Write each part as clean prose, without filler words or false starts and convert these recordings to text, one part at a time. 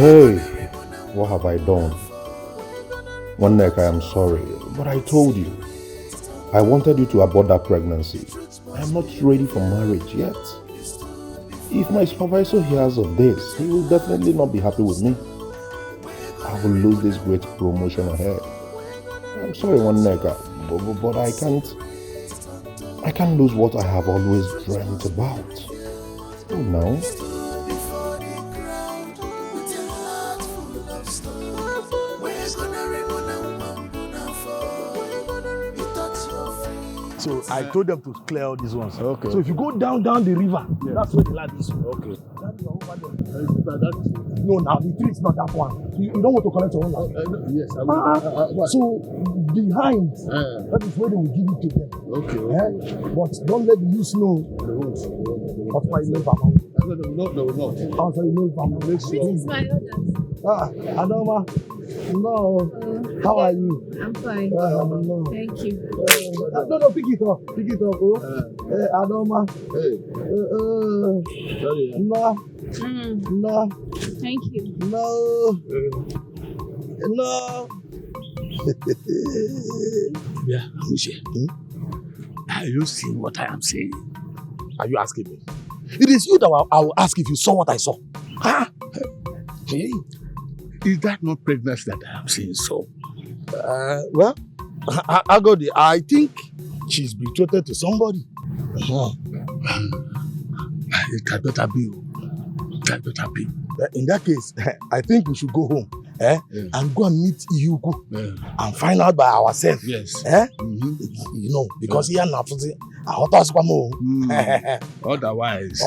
Hey, what have I done? One neck, I am sorry, but I told you. I wanted you to abort that pregnancy. I am not ready for marriage yet. If my supervisor hears of this, he will definitely not be happy with me. I will lose this great promotion ahead. I'm sorry, one neck, but I can't lose what I have always dreamt about. Oh no. So I told them to clear all these ones. Okay. So if you go down the river, that's where the land is. Okay. That is over there. No, now the tree is not that one. You don't want to collect your own land. Yes, I will. So behind, that is where they will give it to them. Okay. But don't let the youth know. They won't. That's why you know Bama. They will not. That's why you know Bama. This is my orders. Adoma. No. How are you? I'm fine. No. Thank you. No, pick it up. Oh. Adoma. Hey. Sorry. No. No. Thank you. No. No. Yeah, Michelle. Are you seeing what I am saying? Are you asking me? It is you that I will ask if you saw what I saw. Hey. Is that not pregnancy that I am saying so? Well, I think she's betrothed to somebody. It had better be. In that case, I think we should go home and go and meet Iyuku and find out by ourselves. Yes. You know, because here now, Otherwise.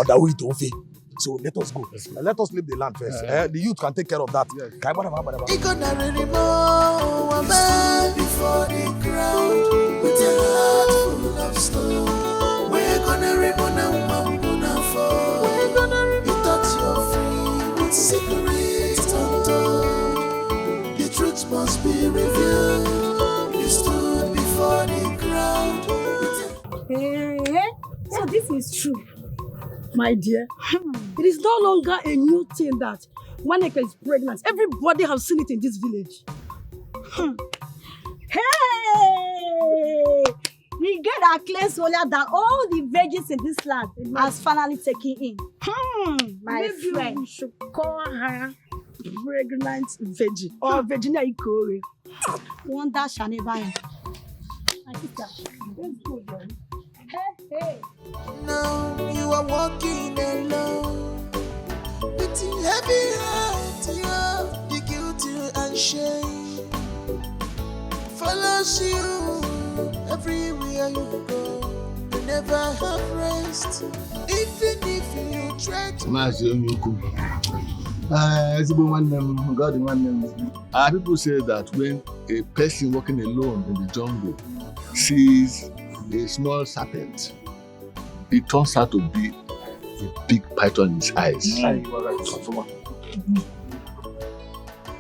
So let us go. Let us leave the land first. The youth can take care of that. Yes. Before the crowd with a heart full of stone. We're gonna ribbon and bamboo and fall. You thought you're free with secrets untold. The truth must be revealed. You stood before the crowd. So this is true, my dear. It is no longer a new thing that Waneka is pregnant. Everybody has seen it in this village. Hey! We get our claims earlier than all the virgins in this land has finally taken in. My friend. We should call her pregnant virgin or Virginia Ikore. Wonder shall never end. My sister, let's go there. Hey. Now you are walking alone, with a heavy heart, the guilty and shame follows you everywhere you go. You never have rest, even if you try to. People say that when a person walking alone in the jungle sees a small serpent, it turns out to be a big python in his eyes.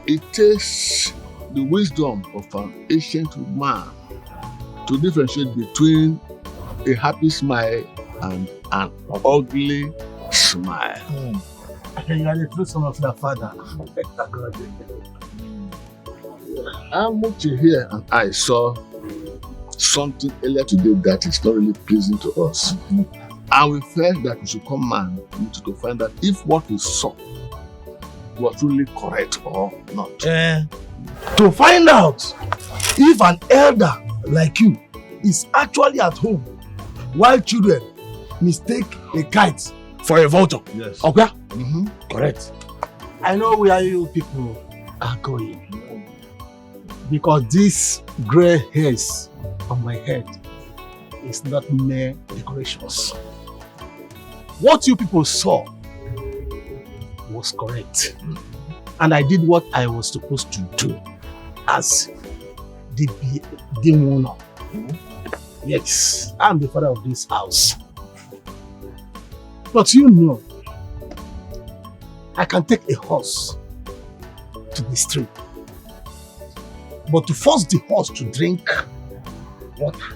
It takes the wisdom of an ancient man to differentiate between a happy smile and an ugly smile. You are the true son of your father. Amuchi here and I saw something earlier today that is not really pleasing to us. And we felt that we should come and to find out if what we saw was really correct or not. To find out if an elder like you is actually at home while children mistake a kite for a vulture. Yes. Okay? Correct. I know where you people are going. Because these gray hairs on my head is not mere decorations. What you people saw was correct. And I did what I was supposed to do as the owner. Yes, I'm the father of this house. But you know, I can take a horse to the stream. But to force the horse to drink water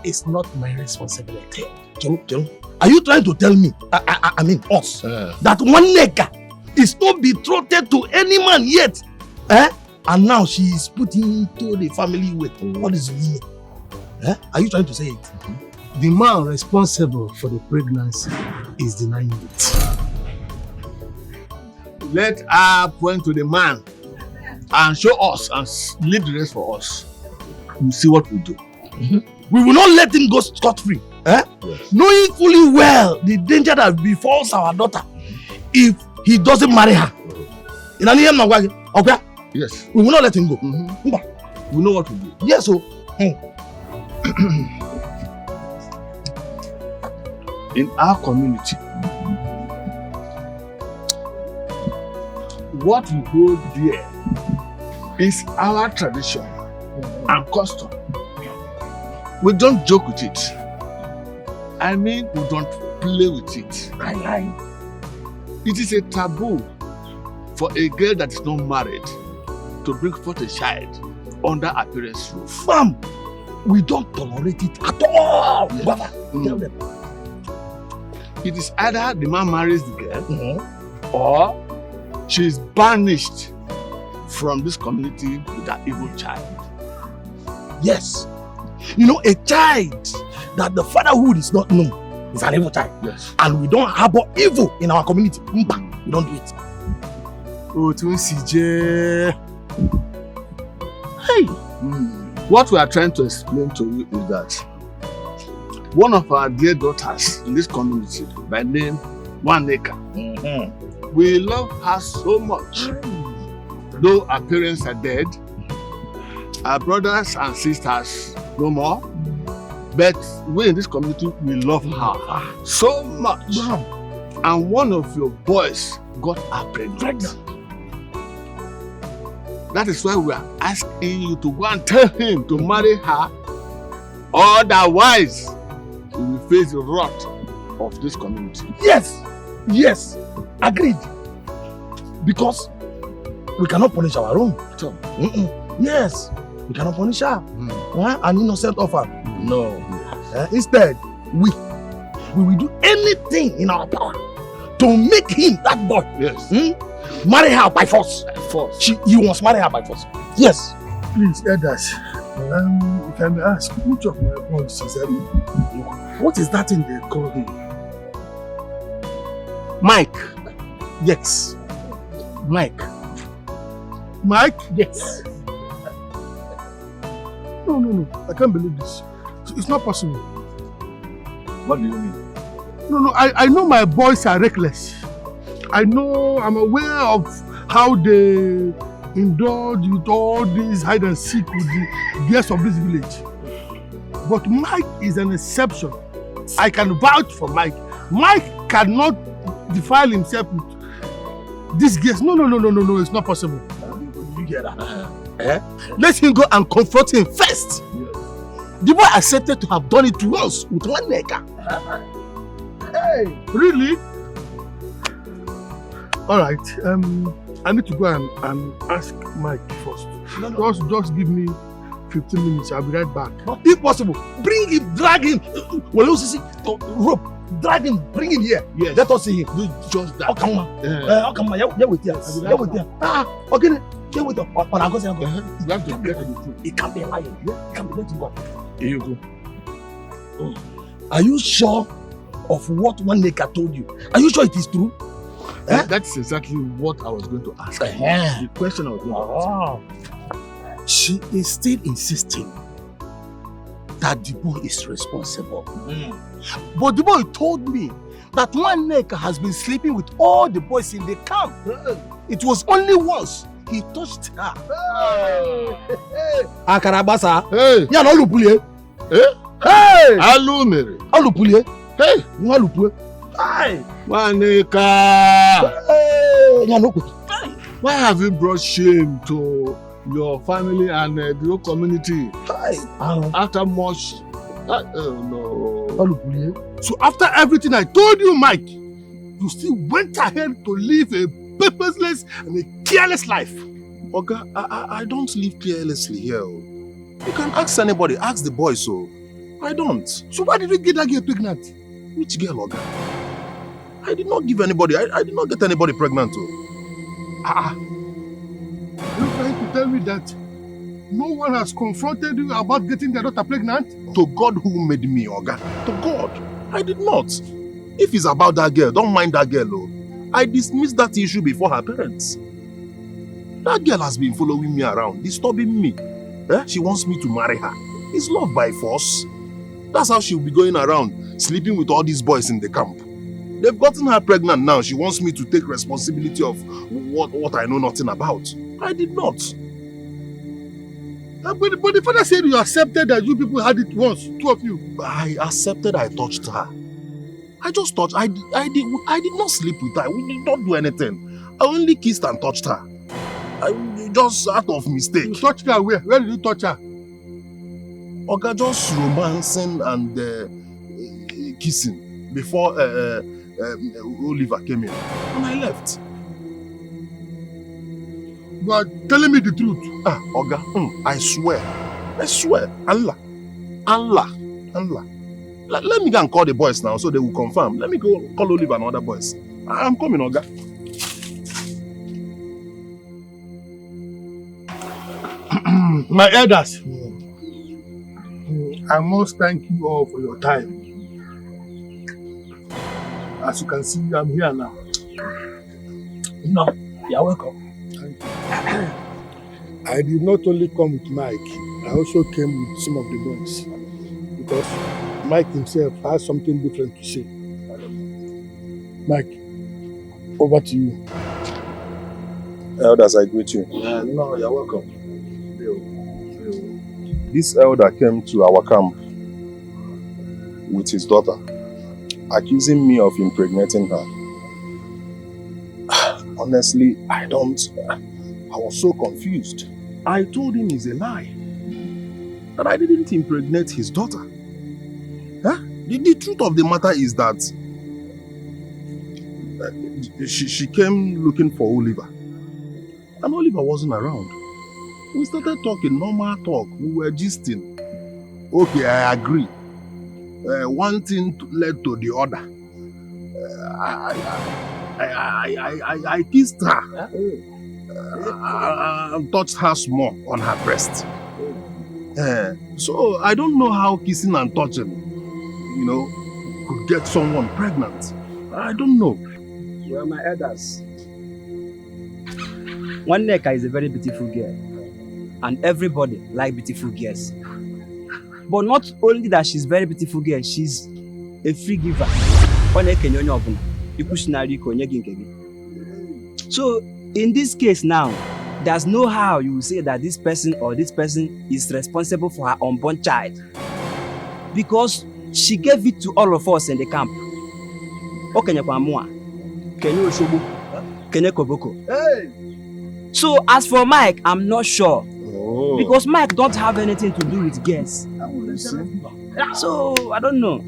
is not my responsibility. Are you trying to tell me, I mean us, that one nigga is not betrothed to any man yet. And now she is put into the family with what is meaning? Are you trying to say it? The man responsible for the pregnancy is denying it. Let her point to the man and show us and leave the rest for us. We'll see what we do. We will not let him go scot-free. Yes. Knowing fully well the danger that befalls our daughter if he doesn't marry her. Okay? Yes. We will not let him go. We know what to do. Yes, so. In our community, what we hold dear is our tradition and custom. We don't joke with it. I mean, we don't play with it. It is a taboo for a girl that is not married to bring forth a child under a parent's roof. Ma'am, we don't tolerate it at all. Tell them. It is either the man marries the girl or she is banished from this community with that evil child. Yes. You know, a child that the fatherhood is not known is an evil child. Yes. And we don't harbor evil in our community. We don't do it. Oh, CJ. Hey. What we are trying to explain to you is that one of our dear daughters in this community by name Waneka, we love her so much. Though our parents are dead, our brothers and sisters no more, but we in this community, we love her so much. And one of your boys got her pregnant. That is why we are asking you to go and tell him to marry her. Otherwise, we will face the wrath of this community. Yes, agreed. Because we cannot punish our own. Yes, we cannot punish her. An innocent orphan. No. Instead, we will do anything in our power to make him, that boy, marry her by force. You must marry her by force. Yes. Please, elders, if I may ask, which of my boys is that? What is that thing they call him? Mike. Yes. Mike. Mike? Yes. No. I can't believe this. It's not possible. What do you mean? No. I know my boys are reckless. I'm aware of how they indulge with all this hide and seek with the girls of this village. But Mike is an exception. I can vouch for Mike. Mike cannot defile himself with this girls. No, it's not possible. You get that? Let him go and confront him first. The boy accepted to have done it once with one nigga. Hey, really? All right. I need to go and ask Mike first. Just give me 15 minutes. I'll be right back. If possible, bring him, drag him. Well, you see, rope, drag him, bring him here. Yes. Let us see him. Do just that. Come on. Come on. Yeah, with you. Yeah, with you. Okay. Yeah, with you. But I'm going to You have to get to the truth. It can't be lying. It can't be letting go. Here you go. Are you sure of what one nigga told you? Are you sure it is true? That's exactly what I was going to ask. The question I was going to ask. She is still insisting that the boy is responsible. But the boy told me that one nigga has been sleeping with all the boys in the camp. It was only once he touched her. Akarabasa. Hey. Yeah, no lupulie. Hey. Alumere. Alupulie. Hey. No lupulie. Hey. Waneka. Hey. Yeah, no. Why have you brought shame to your family and the whole community? After much. No. Alupulie. So after everything I told you, Mike, you still went ahead to live a purposeless and a careless life. Oga, I don't live carelessly here. You can ask anybody, ask the boy so. I don't. So why did you get that girl pregnant? Which girl, Oga? I did not give anybody, I did not get anybody pregnant. Are you trying to tell me that no one has confronted you about getting their daughter pregnant? To God who made me, Oga. To God. I did not. If it's about that girl, don't mind that girl. Oh. I dismissed that issue before her parents. That girl has been following me around, disturbing me. She wants me to marry her. It's love by force. That's how she'll be going around, sleeping with all these boys in the camp. They've gotten her pregnant now. She wants me to take responsibility of what I know nothing about. I did not. But the father said you accepted that you people had it once, two of you. I accepted I touched her. I just touched. I did not sleep with her. We did not do anything. I only kissed and touched her. Just out of mistake. You touched her where? Where did you touch her? Oga, just romancing and kissing before Oliver came in. And I left. You are telling me the truth. Oga, I swear. Allah. Let me go and call the boys now so they will confirm. Let me go call Oliver and other boys. I'm coming, Oga. My elders, I must thank you all for your time. As you can see, I'm here now. No, you're welcome. Thank you. I did not only come with Mike, I also came with some of the boys. Because Mike himself has something different to say. Mike, over to you. Elders, I greet you. No, you're welcome. This elder came to our camp with his daughter, accusing me of impregnating her. Honestly, I was so confused. I told him it's a lie, that I didn't impregnate his daughter. The truth of the matter is that she came looking for Oliver, and Oliver wasn't around. We started talking, normal talk. We were gisting. Okay, I agree. One thing led to the other. I kissed her and touched her small on her breast. So I don't know how kissing and touching, could get someone pregnant. I don't know. Well, my elders, Nwaneka is a very beautiful girl. And everybody like beautiful girls. But not only that she's very beautiful girl, she's a free giver. So in this case now, there's no how you will say that this person is responsible for her unborn child. Because she gave it to all of us in the camp. So as for Mike, I'm not sure. Because Mike don't have anything to do with girls. So I don't know.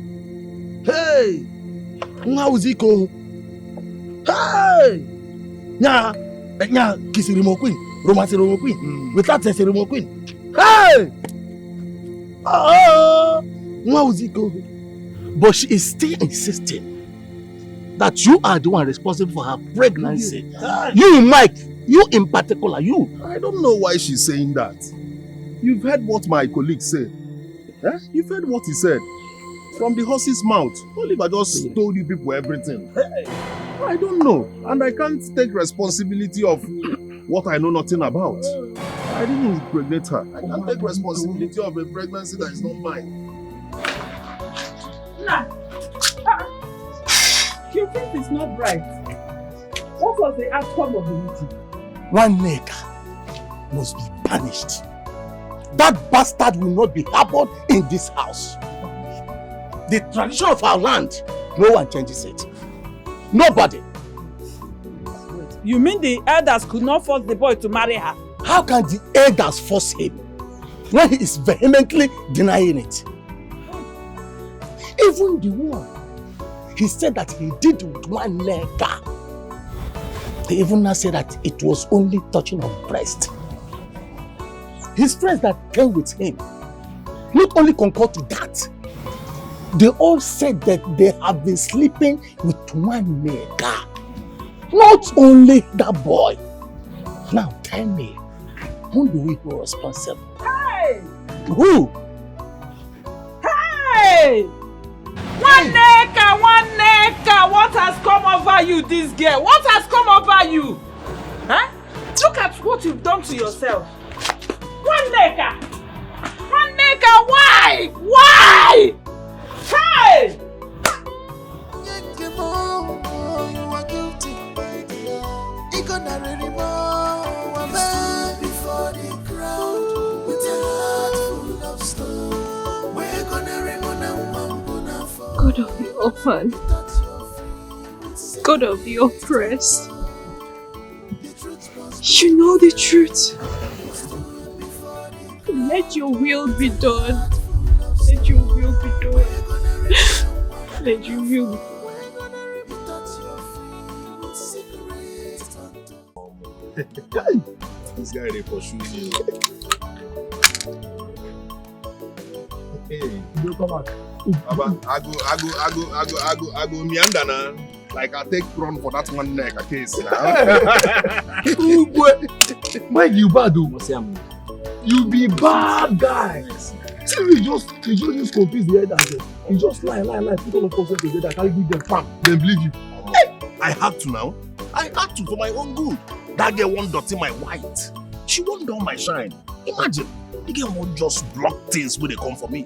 Hey! Ngawuziko. Hey! Nya kissing remote queen, romance remote queen, without testing remote queen. Hey! Ngawuziko. But she is still insisting that you are the one responsible for her pregnancy. You, Mike. You in particular, you. I don't know why she's saying that. You've heard what my colleague said. You've heard what he said. From the horse's mouth. Oliver just told you people everything. I don't know. And I can't take responsibility of what I know nothing about. I didn't impregnate her. I can't take responsibility of a pregnancy that is not mine. You think it's not right? What was the outcome of the meeting? Nwaneka must be punished. That bastard will not be harbored in this house. The tradition of our land, no one changes it. Nobody. You mean the elders could not force the boy to marry her? How can the elders force him when he is vehemently denying it? Even the one he said that he did with Nwaneka. He even now said that it was only touching of breast. His friends that came with him not only concurred to that, They all said that they have been sleeping with one nigga. Not only that boy. Now tell me, who do we hold responsible? Hey! Who? Hey! One nigga, what has come over you, this girl? What has come over you? Huh? Look at what you've done to yourself. One nigga, why? Why? Hey! Before the crowd with a heart full of stone. We're gonna remain God of the orphan, God of the oppressed, you know the truth. Let your will be done. Let your will be done. Let your will be done. This guy they pursue you. Hey, You come back. Baba, I go meander now. Like I take run for that one neck a case. Where you bad do? You be bad guy. See, you just confuse the head and you just lie, put all of us together, carry give them farm, then believe you. I had to now. I had to for my own good. That girl won't dirty my white. She won't dull my shine. Imagine, the girl won't just block things when they come for me.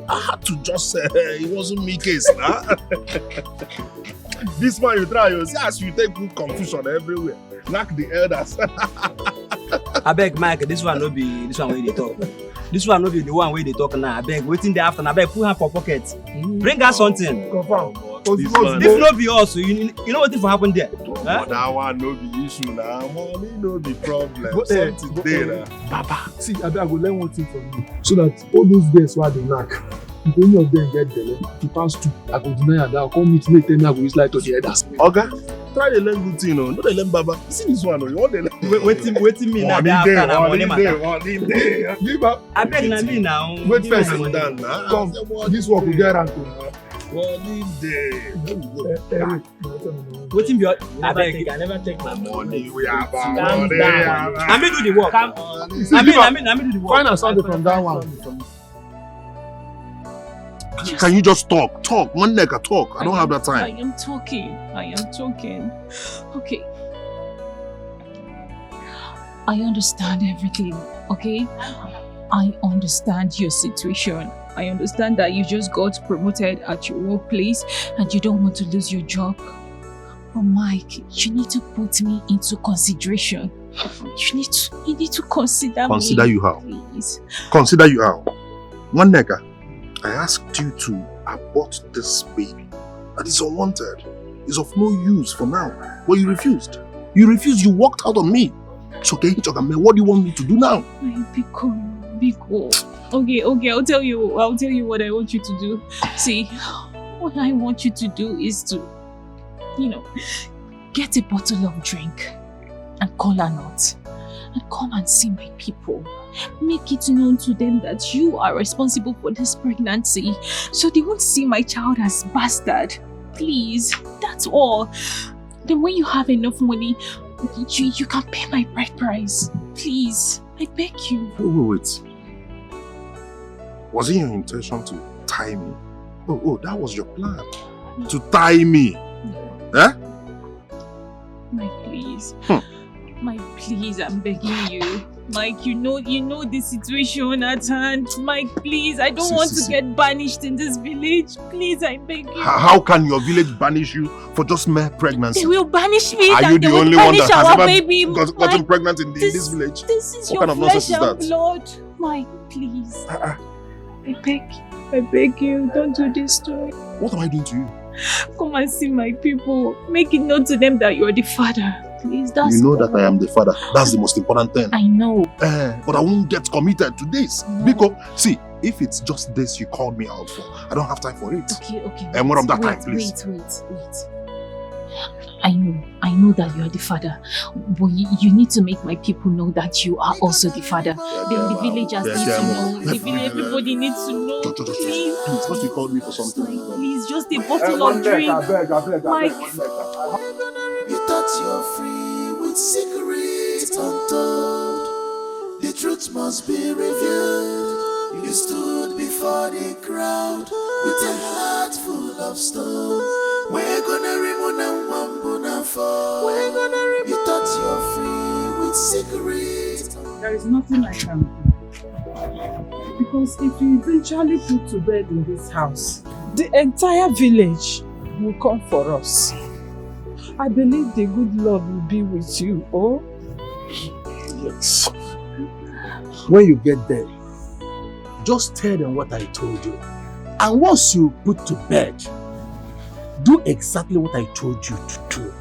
I had to just say, it wasn't me case. Nah? This man you try, you see as you take good confusion everywhere. Knock the elders. I beg Mike, this one no be this one where they talk. This one no be the one where they talk now. I beg, waiting there after. I beg, put her for pocket. Bring her something. Confirm. This no be us. You know what if happen there? Huh? That one no be issue now. Money no be problem. Something there. Papa, see, I go learn one thing from you. So that all those girls who are the knack, if any of them get there, to pass two, I go deny that. I'll come meet me, tell me I go use light to the others. Okay. Try to learn good thing, no. Not they learn Baba. You see this one, no. You want to learn. Waiting me now. One day. Give up. I beg na me now. Wait first. Down now. Come. This work will get around to. One day. Waiting be. I never take my Money. We are Calm money. down. I me do the work. I me do the work. Find us something from that one. Can you just talk? Talk. One neck talk. I don't have that I time. am talking. Okay. I understand everything, okay? I understand your situation. I understand that you just got promoted at your workplace and you don't want to lose your job. But Mike, you need to put me into consideration. You need to consider me. Consider you how? Please. Consider you how? One neck. I asked you to abort this baby. That is unwanted. It's of no use for now. But you refused. You refused. You walked out on me. So okay, what do you want me to do now? Biko. Okay, I'll tell you what I want you to do. See, what I want you to do is to, get a bottle of drink and call her not. And come and see my people. Make it known to them that you are responsible for this pregnancy, so they won't see my child as bastard. Please, that's all. Then when you have enough money, you can pay my bride price. Please, I beg you. Wait. Was it your intention to tie me? Oh, that was your plan. To tie me. Eh? Mike, please. Mike, please, I'm begging you. Mike, you know the situation at hand. Mike, please, I don't want to get banished in this village. Please, I beg you. How can your village banish you for just mere pregnancy? They will banish me. Are you the only one that has ever gotten pregnant in this village? This is what your flesh and blood. Mike, please. I beg you, don't do this to me. What am I doing to you? Come and see my people. Make it known to them that you're the father. Please, that's you know that I am the father. That's the most important thing. I know. But I won't get committed to this. No. Because, see, if it's just this you called me out for, I don't have time for it. Okay. And what of that time, please? Wait. I know that you are the father, but you need to make my people know that you are also the father. The villagers need to know. Everybody needs to know. Please, what you called me for something? Please, just a bottle of drink. Mike. You thought you're free with secrets untold. The truth must be revealed. You stood before the crowd with a heart full of stone. We're gonna remove and wambuna for. You thought you're free with secrets. There is nothing I can do. Because if you eventually put to bed in this house, the entire village will come for us. I believe the good Lord will be with you, oh? Yes. When you get there, just tell them what I told you. And once you put to bed, do exactly what I told you to do.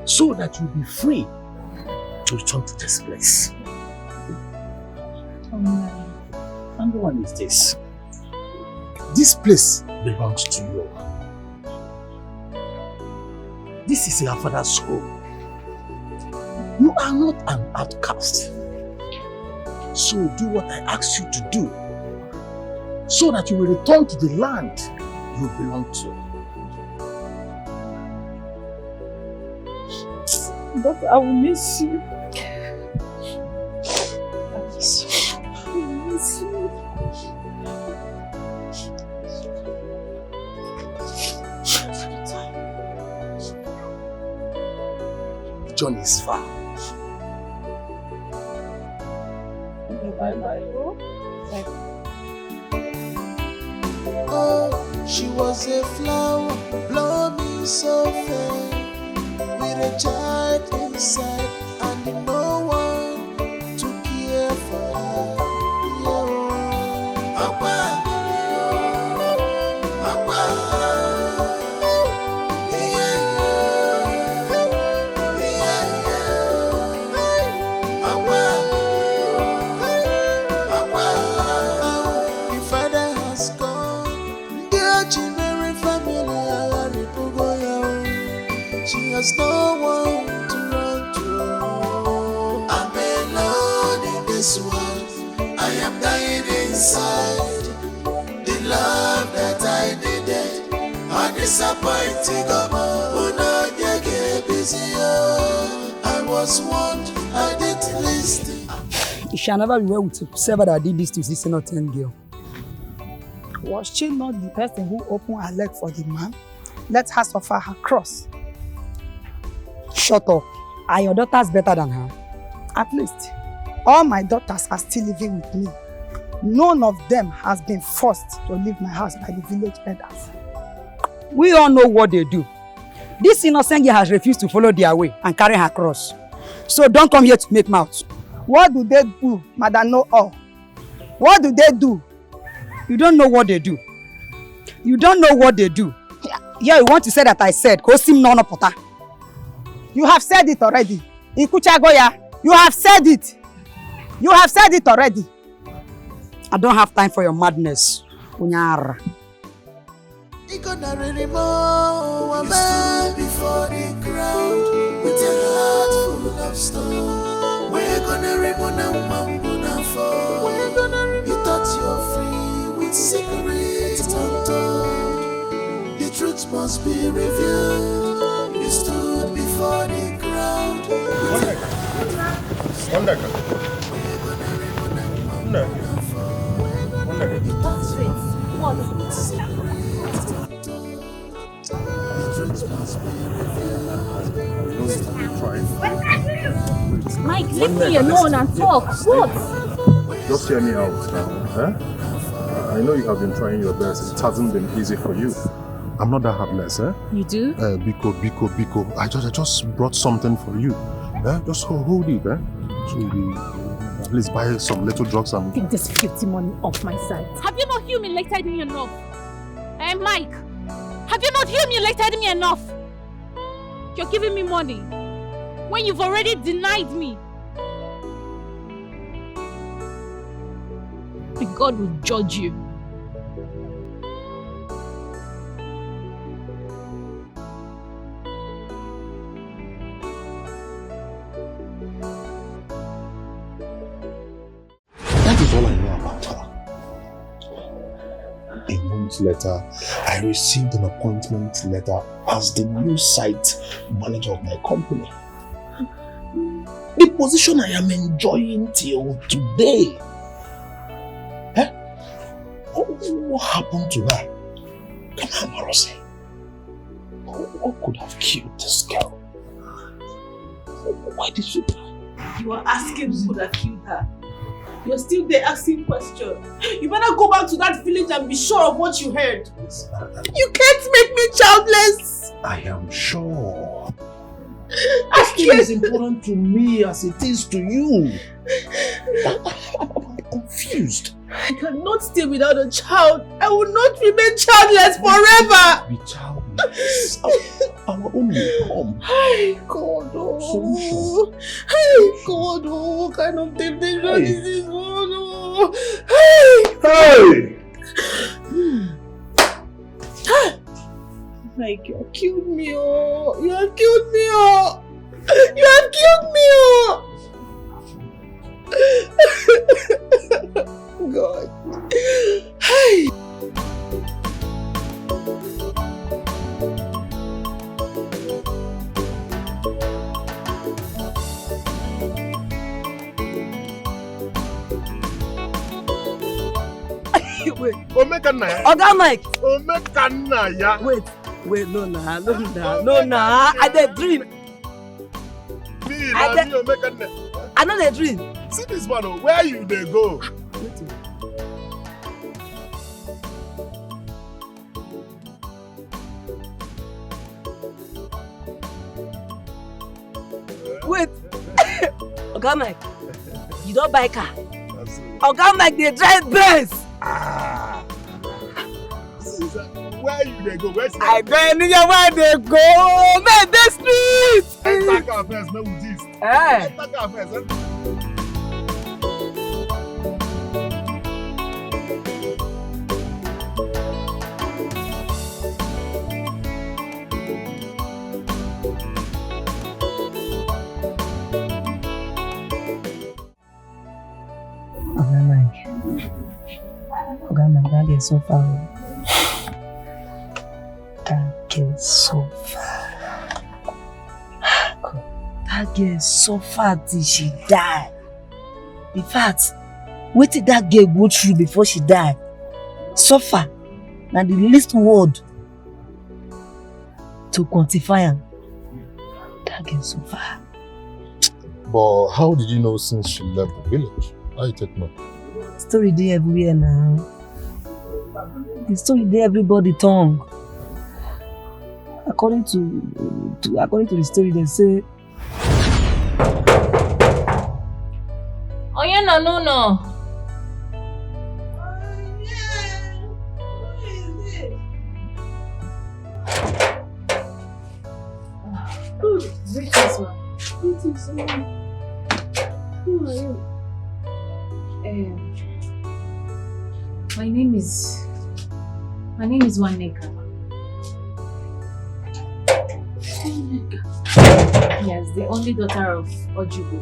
So that you'll be free to return to this place. Number one is this. This place belongs to you. This is your father's home. You are not an outcast. So do what I asked you to do, so that you will return to the land you belong to. But I will miss you. I miss you. I will miss you. The journey is far. Bye-bye. Oh, she was a flower blooming so fair, with a child inside and no one to care for her. Yeah. Papa, Papa, yeah, Papa, Papa, the father has gone. Dear Chimere family, she has no one to run to. I'm alone in this world. I am dying inside. The love that I needed, I disappointed. I was warned, I didn't listen. It shall never be well with you. Say that I did this to this innocent girl. Was she not the person who opened her leg for the man? Let her suffer her cross. Shut up. Are your daughters better than her? At least, all my daughters are still living with me. None of them has been forced to leave my house by the village elders. We all know what they do. This innocent girl has refused to follow their way and carry her cross. So don't come here to make mouth. What do they do, Madam Know All? What do they do? You don't know what they do. You don't know what they do. Yeah, you want to say that I said, you have said it already. Ikuchagoya, you have said it. You have said it already. I don't have time for your madness. Unyara. You stood before the crowd with a heart full of stone. We're gonna remove and for. You thought you're free with secrets untold. The truth must be revealed. You stood before the crowd. Mike, leave me alone and talk. What? Just hear me out now. I know you have been trying your best. It hasn't been easy for you. I'm not that heartless, You do? Biko. I just brought something for you. Just hold it, So you at least buy some little drugs and... Take this filthy money off my side. Have you not humiliated me enough? Mike, have you not humiliated me enough? You're giving me money when you've already denied me. And God will judge you. to know about her. A month later, I received an appointment letter as the new site manager of my company. The position I am enjoying till today. Eh? What happened to her? Come on, Marose. What could have killed this girl? Why did she die? You are asking who could have killed her. You're still there asking questions. You better go back to that village and be sure of what you heard. You can't make me childless. I am sure. This thing is important to me as it is to you. I'm confused. I cannot stay without a child. I will not remain childless forever. Be childless. Our own will come. Hey God, oh. Hey God, oh. What kind of temptation is this one? Oh. Hey. Like you have killed me, oh. You have killed me, oh. You have killed me, oh. God. Hey. Wait. Omekanaya. Oga Mike. Omekanaya. Wait, no, I dey dream. I know dey dream. See this one, where you dey go? Wait. Oga Mike, you don't buy car. Oga Mike, they drive Benz. Where you dey go? I don't know where they go. Man, the street. Enter car first, no with this. Enter car first. Oga Mike, that gets so far. That girl suffer till she die. In fact, what did that girl go through before she died? Suffer. Now the least word to quantify am. That girl suffer. But how did you know since she left the village? How you take know? Story there everywhere now. The story there everybody tongue. According to the story, they say. Oh yeah, no. Who are you? My name is Waneka. Yes, the only daughter of Ojugo.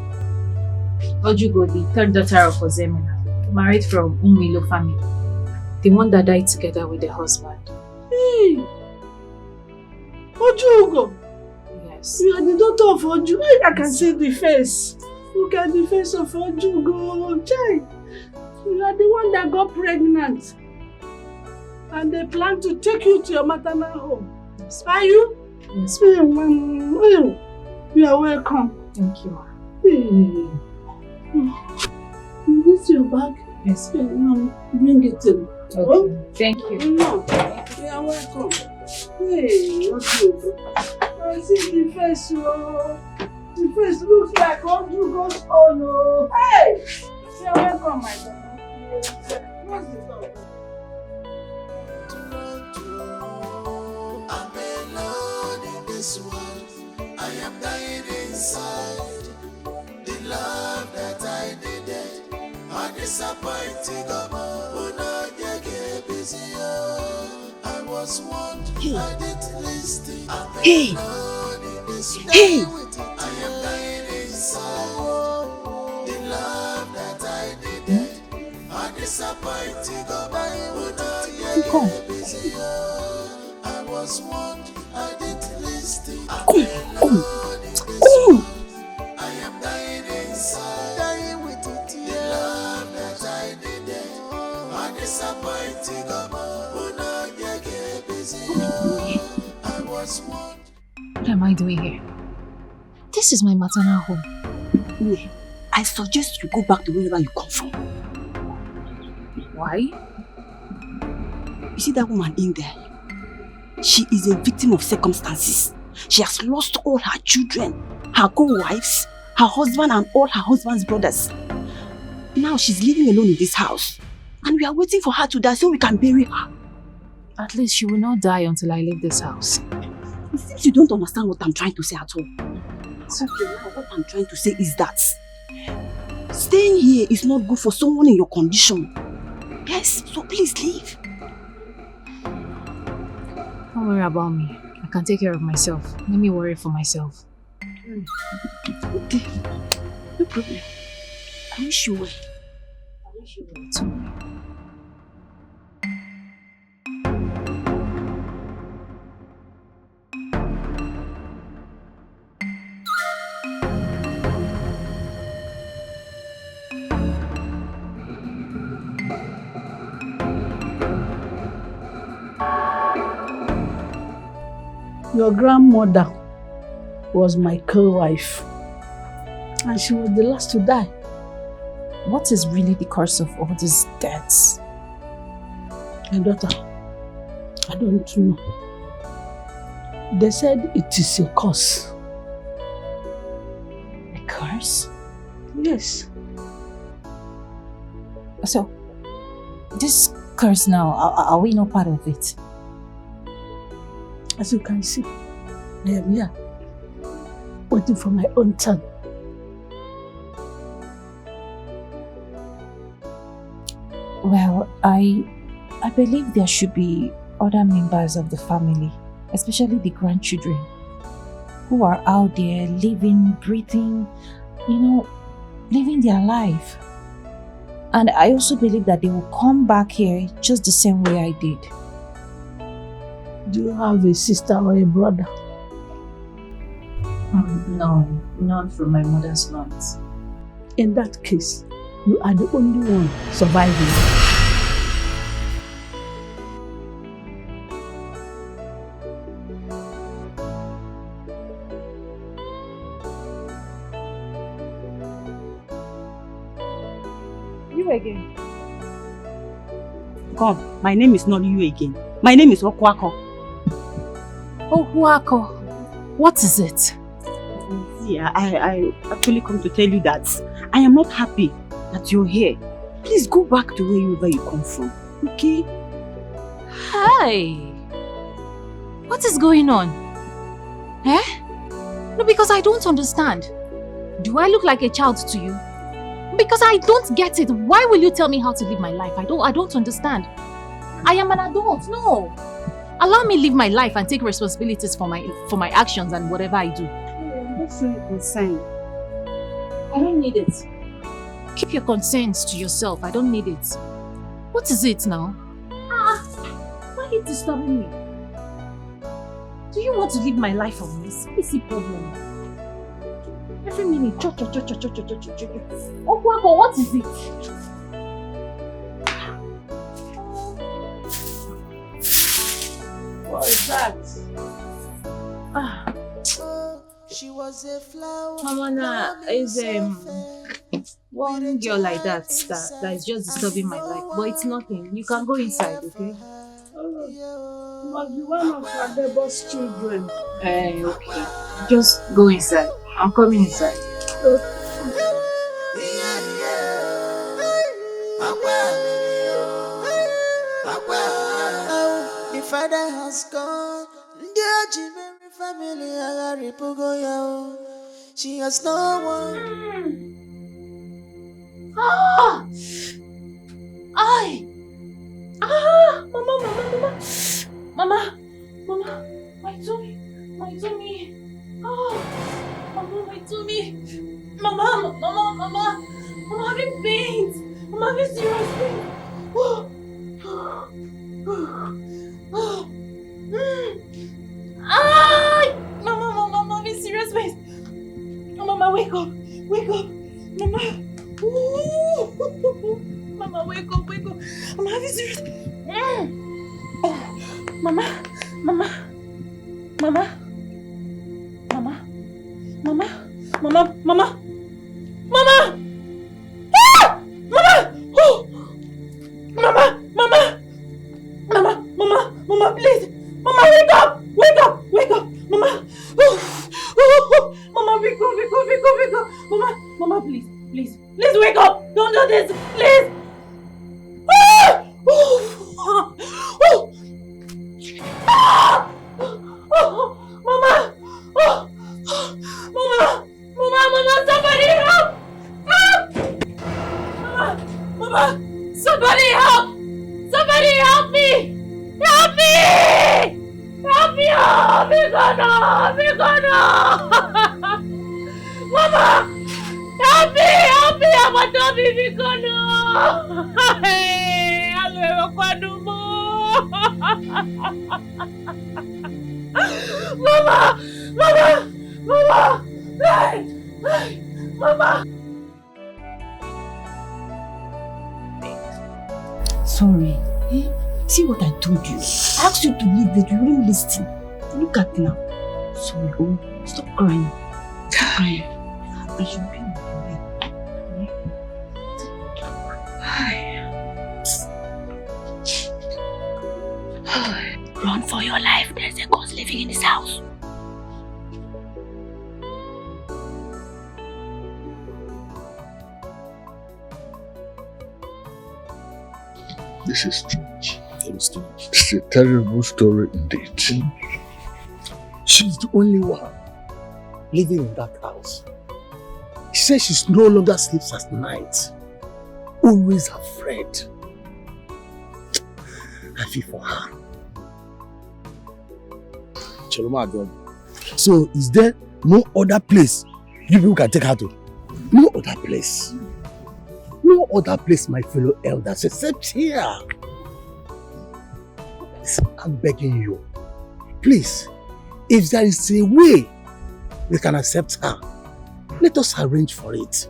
Ojugo, the third daughter of Ozemena, married from Umilo family. The one that died together with the husband. Hey! Ojugo! Yes. You are the daughter of Ojugo. I can see the face. Look at the face of Ojugo. Child. You are the one that got pregnant. And they plan to take you to your maternal home. Yes. Are you? Yes. You are welcome. Thank you. Hey. Is this your bag? Yes. No, bring it in. Okay. Oh? Thank you. No. You are welcome. Hey, Ojugo. I see the face, oh. The face looks like Ojugo's own, oh. Hey! You are welcome, my daughter. What's the dog? I'm alone in this world. I am dying inside. The love that I needed, undisappointing. I was warned, I didn't listen. I'm alone in this world. I am dying inside. The love that I needed, Come. I was warned, I didn't listen. Come. I am dying inside, dying with it. The love that I needed, I disappointed. I was warned. What am I doing here? This is my maternal home. Nee, I suggest you go back to wherever you come from. Why? You see that woman in there? She is a victim of circumstances. She has lost all her children, her co-wives, her husband and all her husband's brothers. Now she's living alone in this house. And we are waiting for her to die so we can bury her. At least she will not die until I leave this house. It seems you don't understand what I'm trying to say at all. Okay, now what I'm trying to say is that staying here is not good for someone in your condition. Yes, so please leave. Don't worry about me. I can take care of myself. Let me worry for myself. Okay, no problem. I wish you well. I wish you well too. Your grandmother was my co-wife, and she was the last to die. What is really the cause of all these deaths? My daughter, I don't know. They said it is a curse. A curse? Yes. So, this curse now, are we not part of it? As you can see, I am here, waiting for my own turn. Well, I believe there should be other members of the family, especially the grandchildren, who are out there living, breathing, living their life. And I also believe that they will come back here just the same way I did. Do you have a sister or a brother? No, not from my mother's lines. In that case, you are the only one surviving. You again? Come, my name is not you again. My name is Okwako. Oh, Huako, what is it? Yeah, I actually come to tell you that I am not happy that you're here. Please go back to wherever you come from, okay? Hi! What is going on? No, because I don't understand. Do I look like a child to you? Because I don't get it. Why will you tell me how to live my life? I don't understand. I am an adult. No. Allow me live my life and take responsibilities for my actions and whatever I do. That's your concern. I don't need it. Keep your concerns to yourself. I don't need it. What is it now? Why are you disturbing me? Do you want to live my life for me? What is the problem? Every minute, cho. Oh, Wako, what is it? What is that? She was a flower. Mama, is one girl like that is just disturbing my life, but it's nothing. You can go inside, okay? Must be one of her neighbor's children. Okay. Just go inside. I'm coming inside. The father has gone. Dear Jimmy family, I got she has no one. Mama, my tummy. Mama, my tummy. Mama, I'm having pains. I'm having serious pains. I'm having serious. Oh, Mama. Mama. Mama. Mama. Mama. Mama. Mama. Mama. Ah! Mama. Oh. Mama. Mama. Mama. Mama. Mama, please. Mama, wake up. Wake up. Wake up. Mama. Oh. Oh. Mama, wake up. Wake up. Wake up. Wake up. Mama. Mama, please. Please. Please wake up. Don't do this. Please. Ah! Oh. Oh. Ah! Oh. Mama. Oh. Mama. Mama. Mama. Somebody help. Help. Mama. Mama. Somebody help. Somebody help me. Help me. Help me. Oh, Mikono. Mikono. Mama. Help me. Help me. I'm a dummy, Mikono. Hey. I'm Irrevocoble. Mama. Mama. Mama. Hey. Hey. Mama. Sorry. Eh? See what I told you. I asked you to leave, but you wouldn't listen. Look at now. Sorry, oh, stop crying. Stop crying. I should be with you. Run for your life. There's a ghost living in this house. This is strange. Very strange. It's a terrible story indeed. She's the only one living in that house. She says she no longer sleeps at night. Always afraid. I feel for her. Cheloma God. So is there no other place you people can take her to? No other place. No other place, my fellow elders, except here. I'm begging you. Please, if there is a way we can accept her, let us arrange for it.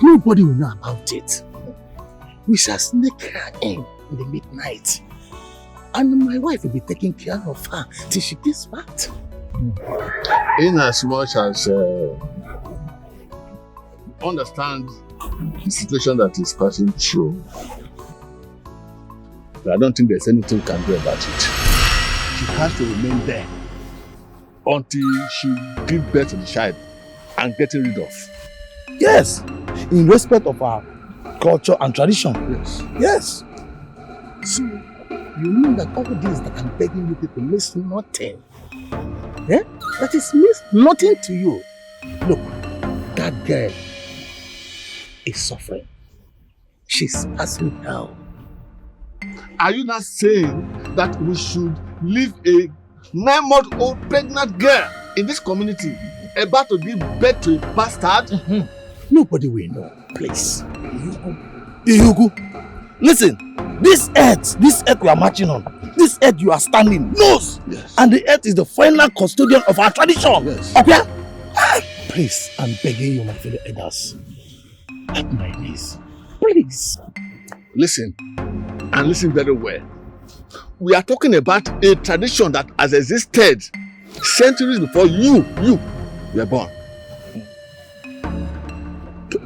Nobody will know about it. We shall sneak her in the midnight. And my wife will be taking care of her till she gets back. In as much as understand the situation that is passing through, but I don't think there's anything we can do about it. She has to remain there until she gives birth to the child and getting rid of. Yes, in respect of our culture and tradition. Yes. Yes. So, you mean that all this that I'm begging you people means nothing? Eh? That is means nothing to you. Look, that girl is suffering. She's passing hell. Are you not saying that we should leave a 9-month-old pregnant girl in this community about to give birth to a bastard? Nobody will know, please. Ihugu, listen, this earth we are marching on, this earth you are standing knows, yes. And the earth is the final custodian of our tradition. Yes. Okay? Please, I'm begging you, my fellow elders, at my knees, please. Listen, and listen very well. We are talking about a tradition that has existed centuries before you were born. Look,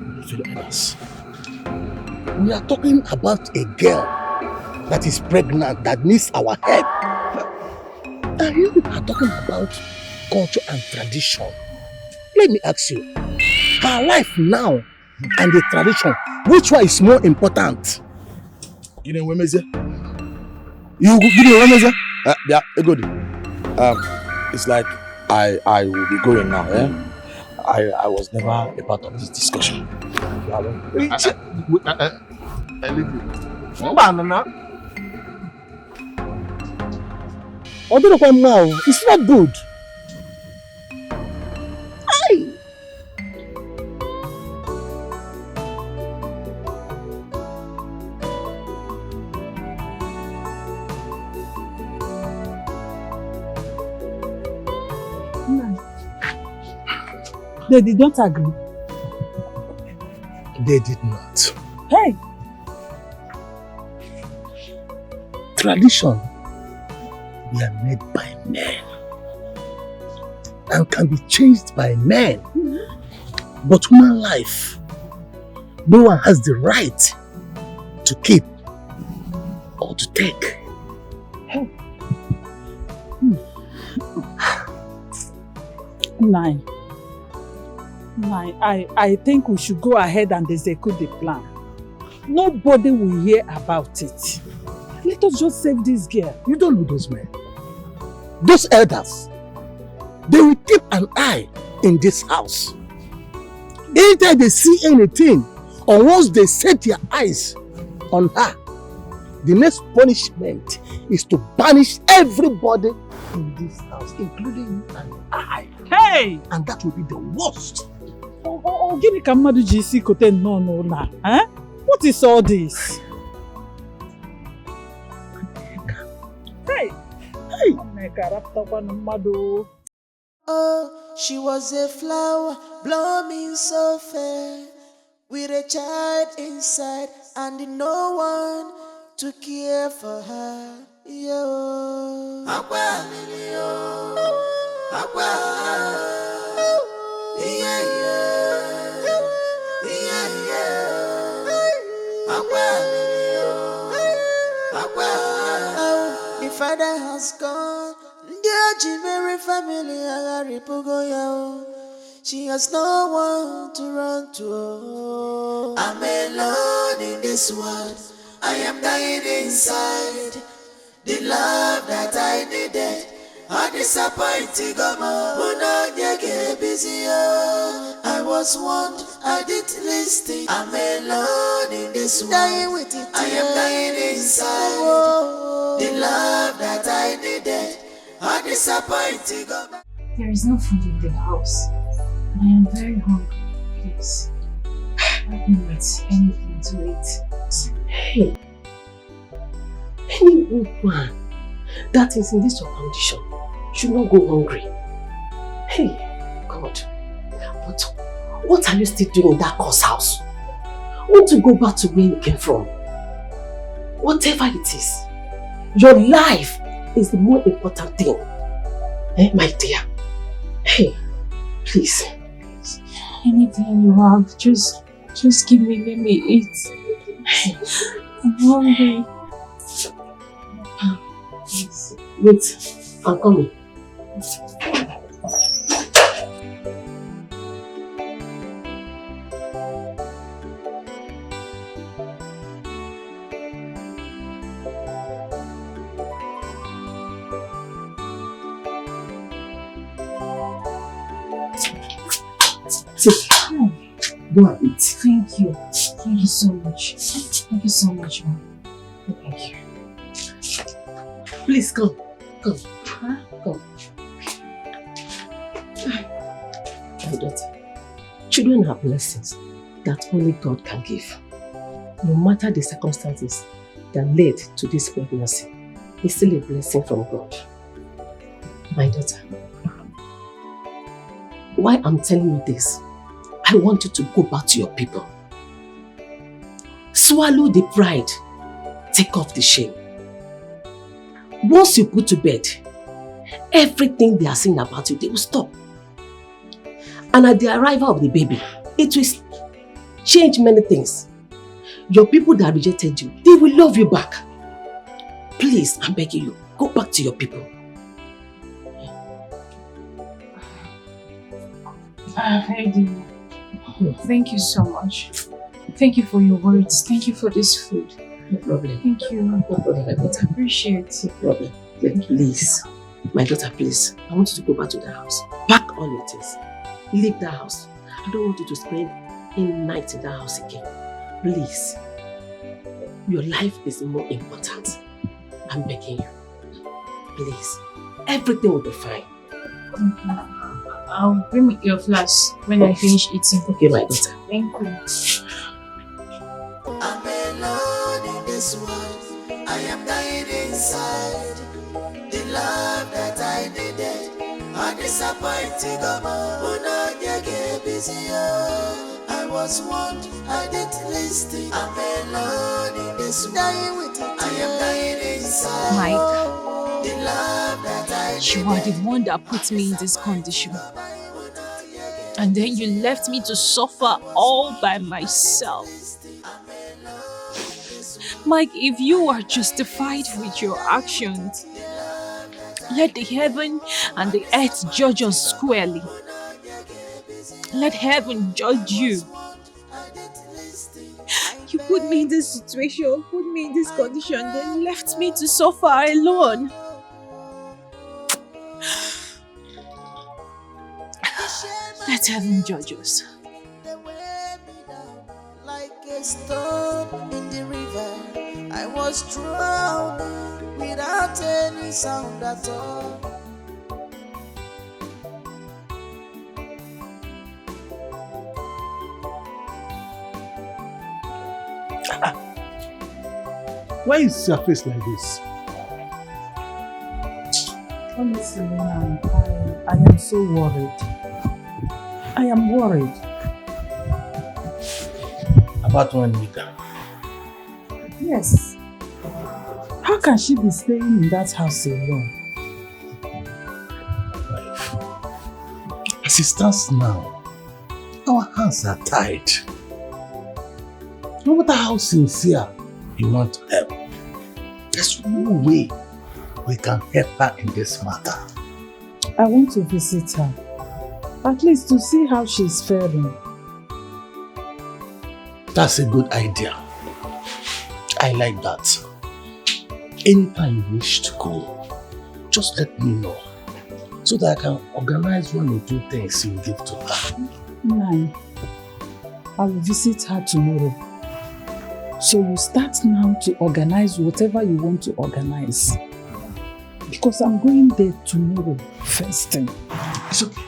my fellow elders, we are talking about a girl that is pregnant, that needs our help. And you are talking about culture and tradition. Let me ask you, her life now and the tradition, which one is more important? You know, Wemeze? You know, Wemeze? Yeah, good. It's like I will be going now, eh? I was never a part of this discussion. I leave you. Now, it's not good. Aye. They did not agree. They did not. Hey! tradition, we are made by men and can be changed by men. But human life, no one has the right to keep or to take. Nine, I think we should go ahead and execute the plan. Nobody will hear about it. Let us just save this girl. You don't know those men. Those elders, they will keep an eye in this house. Anytime they see anything, or once they set their eyes on her, the next punishment is to banish everybody in this house, including you and I. Hey! And that will be the worst. Gini ka mmadụ ji isi kote nnọọ n'ụlọ a? What is all this? Hey! Hey! Oh, she was a flower blooming so fair, with a child inside and no one to care for her. Yo, Aqua, Aqua, yeah, yeah, Aqua, Aqua. Oh, the father has gone. The Mary family are Ripogoya. She has no one to run to. I'm alone in this world. I am dying inside. The love that I needed, I disappointed. I was warned, I didn't listen. I'm alone in this world. Dying with it. I am dying inside. The love that I needed, I disappointed. There is no food in the house, and I am very hungry. Please, help me with anything to eat. Hey, any woman that is in this condition should not go hungry. Hey, God, but what are you still doing in that course house? Want to go back to where you came from? Whatever it is, your life is the more important thing. Eh, my dear? Hey, please. Anything you have, just give me, let me eat. I'm hungry. Please. Wait, I'm coming. Go and eat. Thank you. Thank you so much. Thank you so much, Mom. Thank you. Please come. Come. Huh? Come. My daughter, children are blessings that only God can give. No matter the circumstances that led to this pregnancy, it's still a blessing from God. My daughter, why I'm telling you this, I want you to go back to your people. Swallow the pride. Take off the shame. Once you put to bed, everything they are saying about you, they will stop. And at the arrival of the baby, it will change many things. Your people that rejected you, they will love you back. Please, I'm begging you, go back to your people. I heard you. Thank you so much. Thank you for your words. Thank you for this food. No problem. Thank you. No problem, my daughter. I appreciate it. No problem. But please, my daughter, please, I want you to go back to the house. Pack all your things. Leave the house. I don't want you to spend any night in the house again. Please. Your life is more important. I'm begging you. Please. Everything will be fine. I'll bring your flask when I finish eating. Okay, my daughter. Thank you. I'm alone in this world. I am dying inside. The love that I needed, I disappointed. I was warned, I didn't listen. I'm alone in this world. I am dying inside. Mike, you are the one that put me in this condition. And then you left me to suffer all by myself. Mike, if you are justified with your actions, let the heaven and the earth judge us squarely. Let heaven judge you. You put me in this situation, put me in this condition, then left me to suffer alone. Let heaven judge us. Like a stone in the river, I was drowned without any sound at all. Why is your face like this? Honestly, I am so worried. I am worried. About one meter. Yes. How can she be staying in that house alone? As it stands now, our hands are tied. No matter how sincere you want to help, there's no way we can help her in this matter. I want to visit her, at least to see how she's faring. That's a good idea. I like that. Anytime you wish to go, just let me know so that I can organize 1 or 2 things you give to her. Nine, I will visit her tomorrow. So you start now to organize whatever you want to organize. Because I'm going there tomorrow, first thing. It's okay.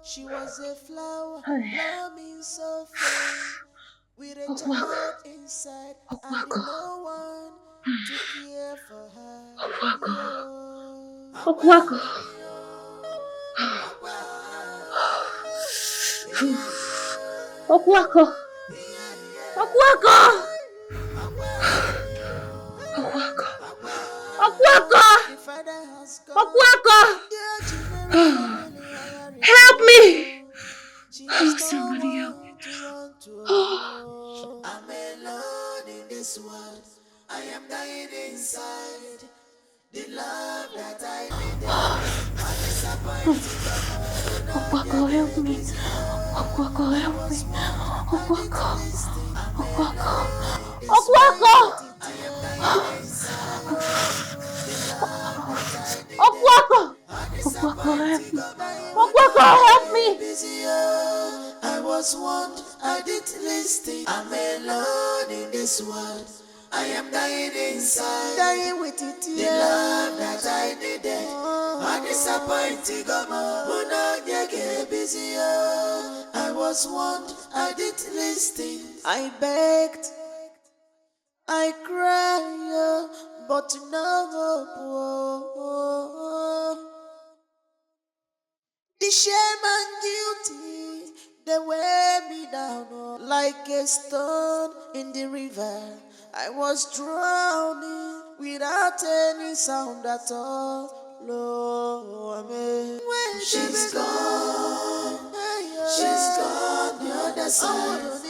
She was a flower, blooming so fair, with a child inside, and no one to care for her. Okwako. Okwako. Okwako. Okwako. Okwako. Help me. Oh, somebody help me. I'm alone in this world. I am dying inside. The love that I needed. Okwako, help me. Okwako, help me. Okwako. Okwako. Okwako. Okwako. Okwako, help me. Okwako, help me. I was warned, I didn't listen. I'm alone in this world. I am dying inside, dying with it. The love that I needed, I disappointed. I was warned, I didn't listen. I begged, I cried, but no hope. The shame and guilty, they weigh me down like a stone in the river. I was drowning without any sound at all. Lord, when she's gone, she's gone the other side.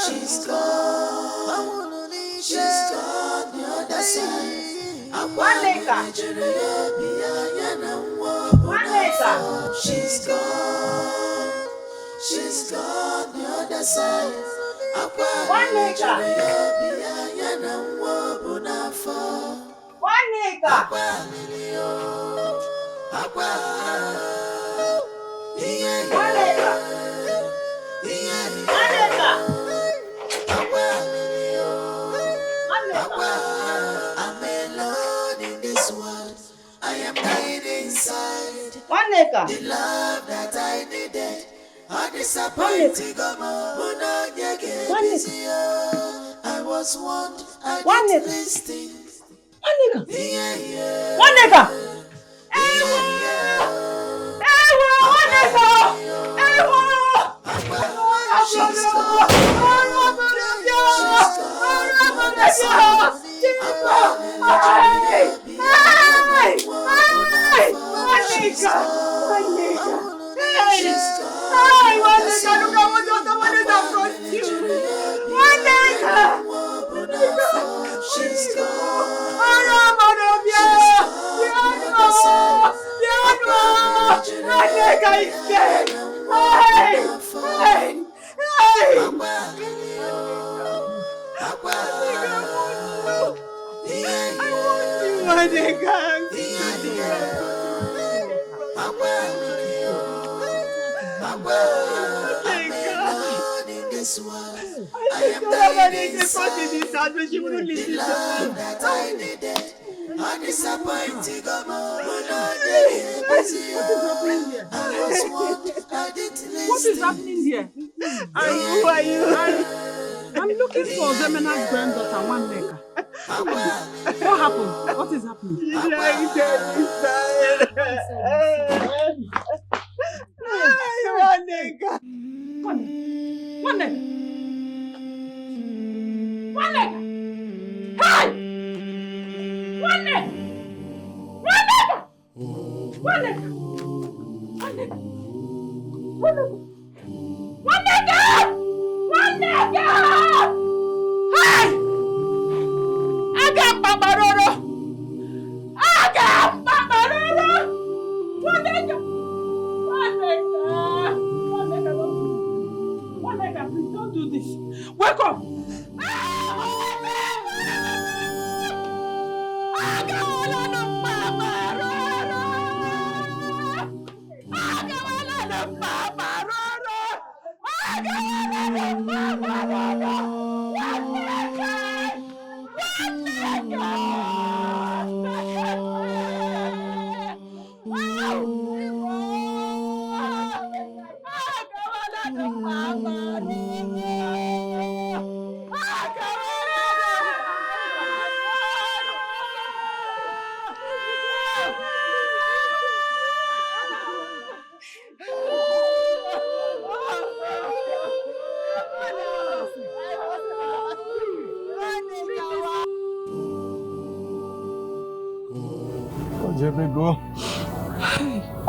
She's gone, she's gone the other side. She's gone, she's gone the other side. I'm alone in this world. I am dying inside. The love that I needed, I disappointed. I was warned, I didn't listen. One nigga. Neka is dead! Hey! Hey! Hey! I'm disappointed. What is happening here? Who are you? I'm looking for Zemena's granddaughter, one Neka. What happened? What is happening? One Neka. One Neka. One Neka. Hey! One Neka. One Neka. One Neka. One Neka. One Neka. One Neka. One Neka. Hey! Agam Babaroro. Agam Babaroro. One Neka. One Neka. One Neka. One Neka, please don't do this. Wake up.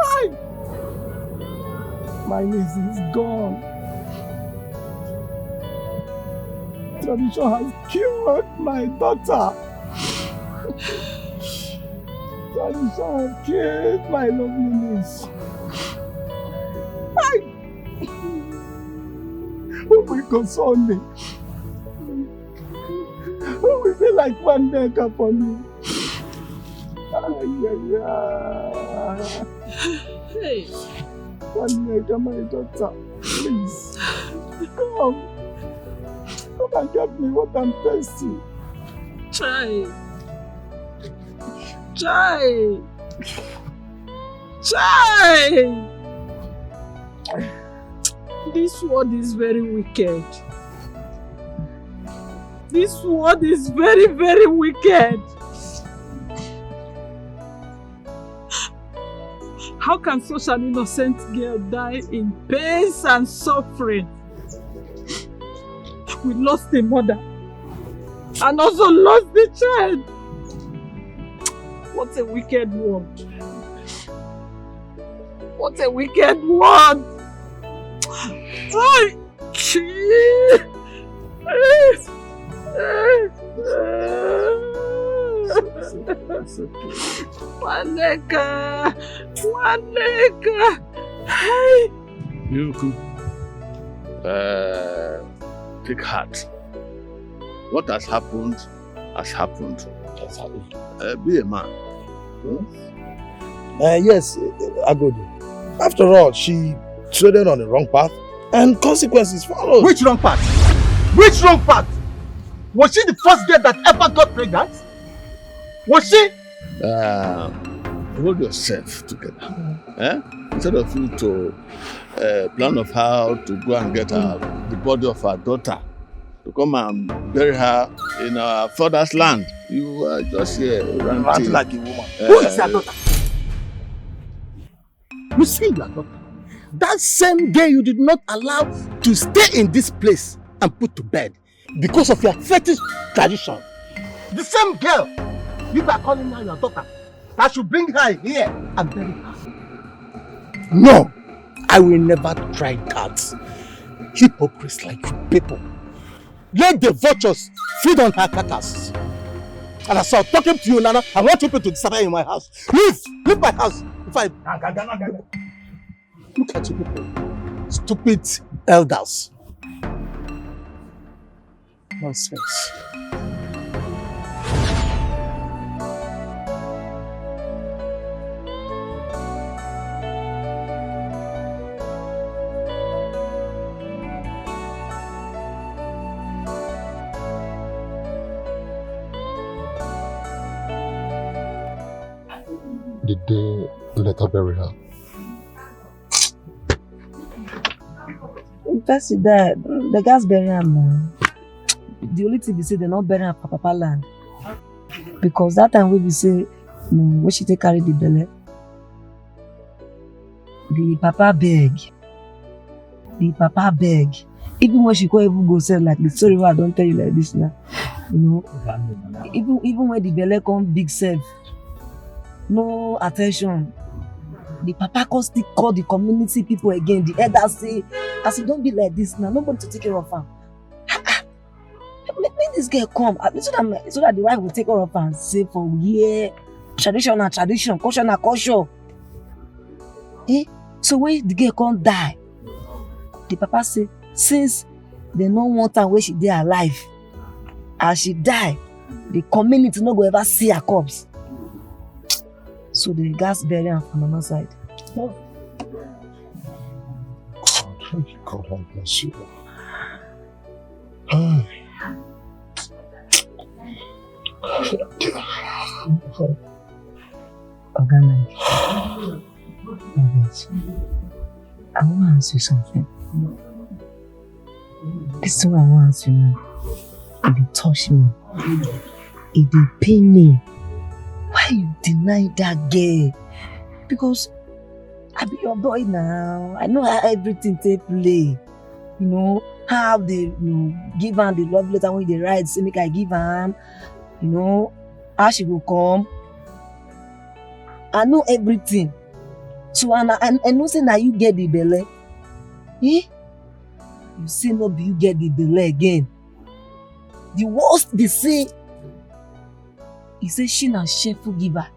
Hi. My niece is gone. Tradition has killed my daughter. Tradition has killed my lovely niece. Hi. Who will console me? Who will be like one Neka for me? Hey, one Neka, my daughter, please come and get me what I'm thirsty. Chai. This world is very wicked. This world is very, very wicked. How can such an innocent girl die in pains and suffering? We lost a mother and also lost the child. What a wicked world. What a wicked world. One Neka. Hey. You could take heart. What has happened has happened. Be a man. Yes, Agodi. After all, she treaded on the wrong path and consequences followed. Which wrong path? Which wrong path? Was she the first girl that ever got pregnant? Was she? Hold yourself together. Instead of you to plan of how to go and get the body of her daughter to come and bury her in our father's land, you are just here ranting like a woman. Who is her daughter? You see your daughter? That same girl you did not allow to stay in this place and put to bed because of your fetish tradition. The same girl you are calling her your daughter. That should bring her here and bury her. No, I will never try that. Hypocrites like you people. Let the vultures feed on her carcass. And as I'm talking to you, Nana, I want you people to disappear in my house. Leave my house. If I... Look at you people. Stupid elders. Nonsense. Did they let her bury her? First with that, the guys bury him now. The only thing we say they not bury him for Papa land. Because that time we say when she take carry the belly, the Papa beg. Even when she can't even go say like the story where I don't tell you like this now. You know. Even when the belly come big self, no attention. The Papa can still call the community people again. The elders say, as it don't be like this now, nobody to take care of her. Make this girl come so that the wife will take care of her and say for year tradition, culture na culture. So when the girl can't die, the Papa say since they no want her where she dey alive, as she die, the community no go ever see her corpse. So the gas bury her from another side. Oh. God bless you. Organize. I want to ask you something. This is what I want to ask you now. It dey touch me. It dey pain me. Why you deny that girl? Because I be your boy now. I know how everything take play. You know, how they give her the love letter when they write, say make I give her. You know, how she will come. I know everything. So I know say now you get the belly. You say no be you get the belly again. The worst they say, he say she na shameful giver.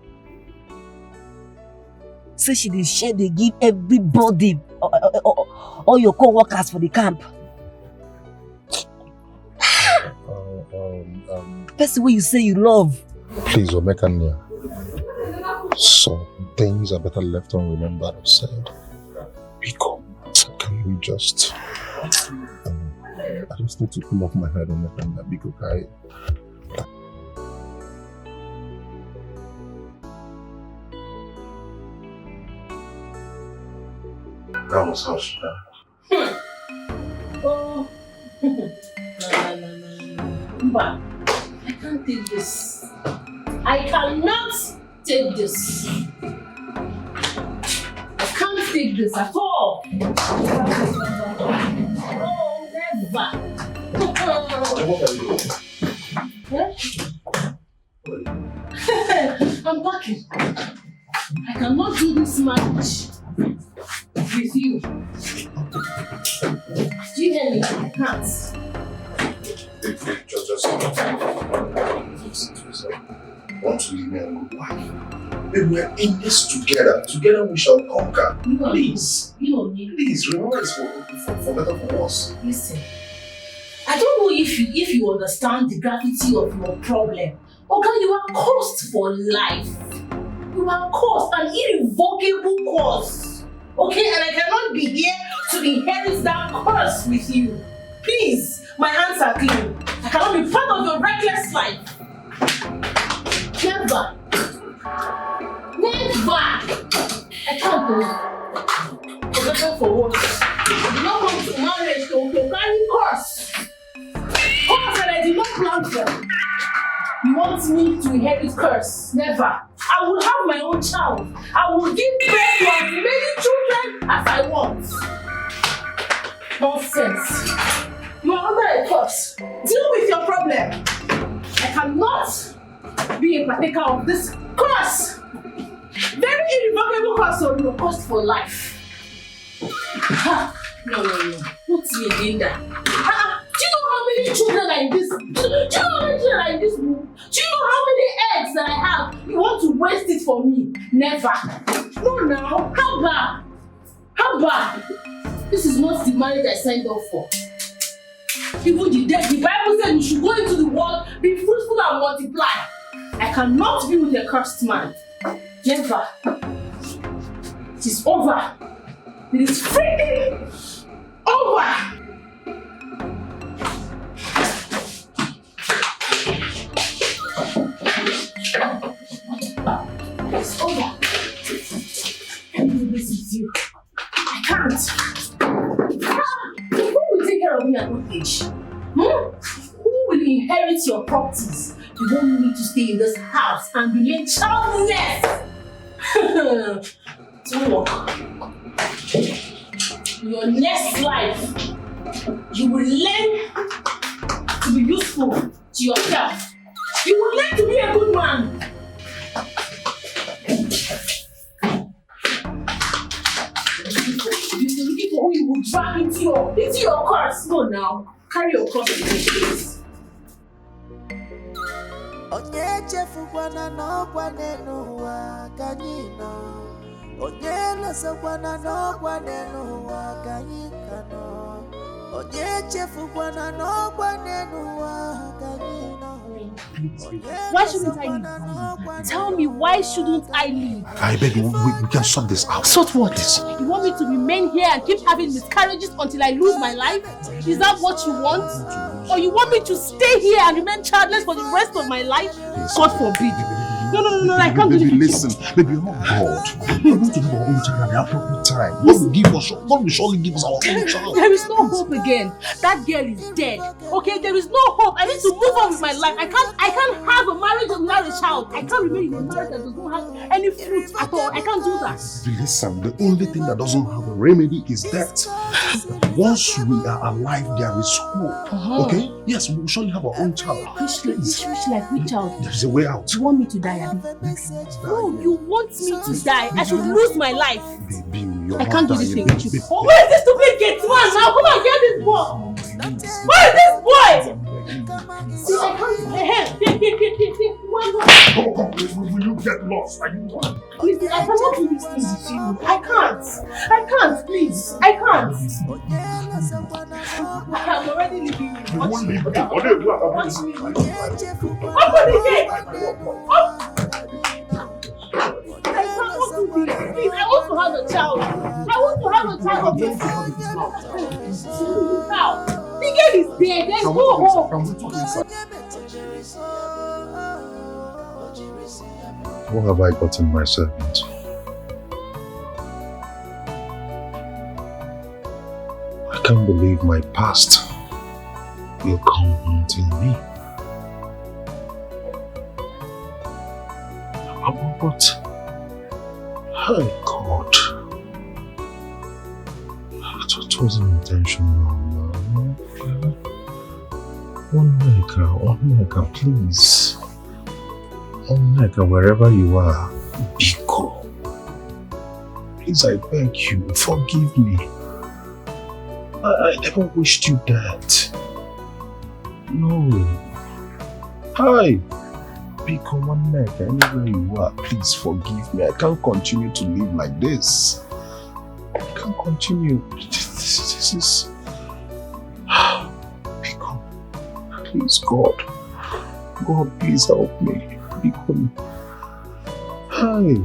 Say she dey share, they give everybody, all your co-workers for the camp. Person where you say you love. Please, Omekania. Some things are better left unremembered or said. Biko, can we just... I just need to pull off my head on that Biko guy. That was harsh. Oh. Mba, I can't take this. I cannot take this. I can't take this at all. Oh, never. I'm packing. I cannot do this marriage with you. Do you hear me? I can't. Just want to leave me and go. Why? Babe, we're in this together. Together we shall conquer. Please. Please, remember it's for better for worse. Listen. I don't know if you understand the gravity of your problem. Okay, you are cursed for life. You are cursed, an irrevocable curse. Okay, and I cannot be here to inherit that curse with you. Please, my hands are clean. I cannot be part of your reckless life. Never. I can't do it. For better for worse. I did not come to marriage to carry curse. Curse that I did not plan for. You want me to inherit curse? Never. I will have my own child. I will give birth to as many children as I want. Nonsense. You are under a curse. Deal with your problem. I cannot be a partaker of this curse. Very irrevocable curse on your cost for life. No. Not me again that. Do you know how many children are in this? Do you know how many children are in this room? Do you know how many eggs that I have? You want to waste it for me? Never. No now. How bad? How bad? This is not the marriage I signed up for. Even the Bible said you should go into the world, be fruitful and multiply. I cannot be with a cursed man. Never. It is over. It is freaking over. It's over. I can't do this with you. I can't. Who will take care of me at old age? Who will inherit your properties? You don't need to stay in this house and remain childless. Don't work. Your next life, you will learn to be useful to yourself. You will learn to be a good man. You're looking for who you will drag into your curse. Go now. Carry your cross in this place. Onye chefukwana n'ọkwa n'ụwa ka anyị nọ. Onye lọsakwana n'ọkwa n'ụwa ka anyị ka nọ. Onye chefukwana n'ọkwa n'ụwa ka anyị nọ. Why shouldn't I leave? Tell me, why shouldn't I leave? I beg you, we can sort this out. Sort what? You want me to remain here and keep having miscarriages until I lose my life? Is that what you want? Or you want me to stay here and remain childless for the rest of my life? God forbid. No, I can't do this. Listen, baby, you're not God. We're going to give our own child at the appropriate time. God will surely give us our own child. There is no hope again. That girl is dead. Okay, there is no hope. I need to move on with my life. I can't have a marriage without a child. I can't remain in a marriage that does not have any fruit at all. I can't do that. Listen, the only thing that doesn't have a remedy is death. Once we are alive, there is hope. Okay? Yes, we will surely have our own child. Which child? There's a way out. You want me to die? No, you want me to die. I should lose my life. Baby, I can't do this thing with you. Oh, where is this stupid gate man now? Come on, get this boy. Where is this boy? See, I can't. Will you get lost? Listen, I cannot do this thing with you. I can't, please. I can't. I'm already leaving you. Watch me. Watch me. Open the gate. I cannot do this. Please, I want to have a child. I want to have a child of this. Now, the girl is dead. Let's go home. What have I gotten myself into? I can't believe my past will come haunting me. But, hey God, it wasn't intentional. One Neka, please. One Neka, wherever you are, Biko. Please, I beg you, forgive me. I never wished you that. No. Hi. Biko, One Neka, anywhere you are, please forgive me. I can't continue to live like this. I can't continue. This is... Biko, please, God, please help me. Biko. Hi.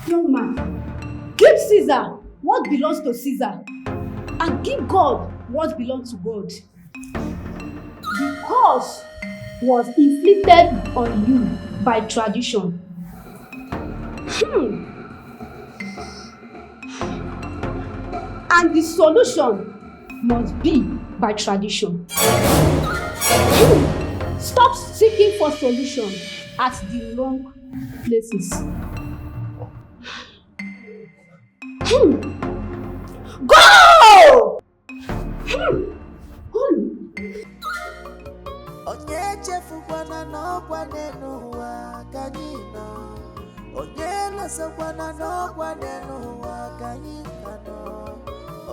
Young man, give Caesar what belongs to Caesar and give God what belongs to God. The curse was inflicted on you by tradition. And the solution must be by tradition. Stop seeking for solution at the wrong places. Go! losokwana n'ọkwa n'ụwa ka anyị ka nọ.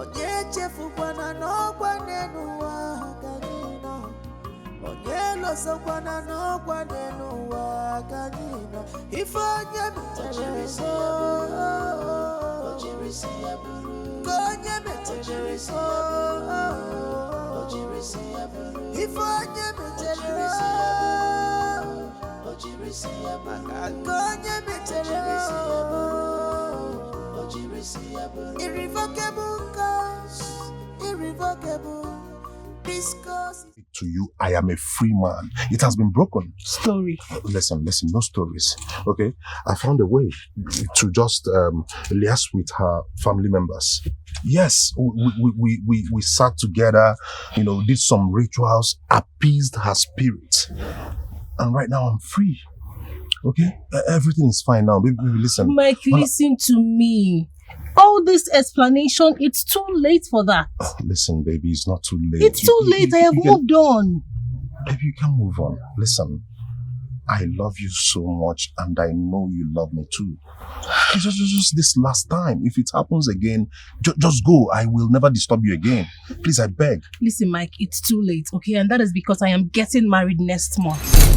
Onye chefukwana n'ọkwa n'ụwa ka anyị nọ. Onye losokwana n'ọkwa n'ụwa ka anyị nọ. Ife onye metere so, onye metere so, ife onye metere so, onye metere so. Irrevocable cause, irrevocable. To you, I am a free man. It has been broken. Story. Listen, no stories. Okay? I found a way to just liaise with her family members. Yes, we sat together, did some rituals, appeased her spirit. And right now I'm free. Okay? Everything is fine now. Baby, listen. Mike, listen to me. All this explanation, it's too late for that. Listen, baby, it's not too late. It's too late. I have moved on. Baby, you can move on. Listen, I love you so much and I know you love me too. Just this last time. If it happens again, just go. I will never disturb you again. Please, I beg. Listen, Mike, it's too late, okay? And that is because I am getting married next month.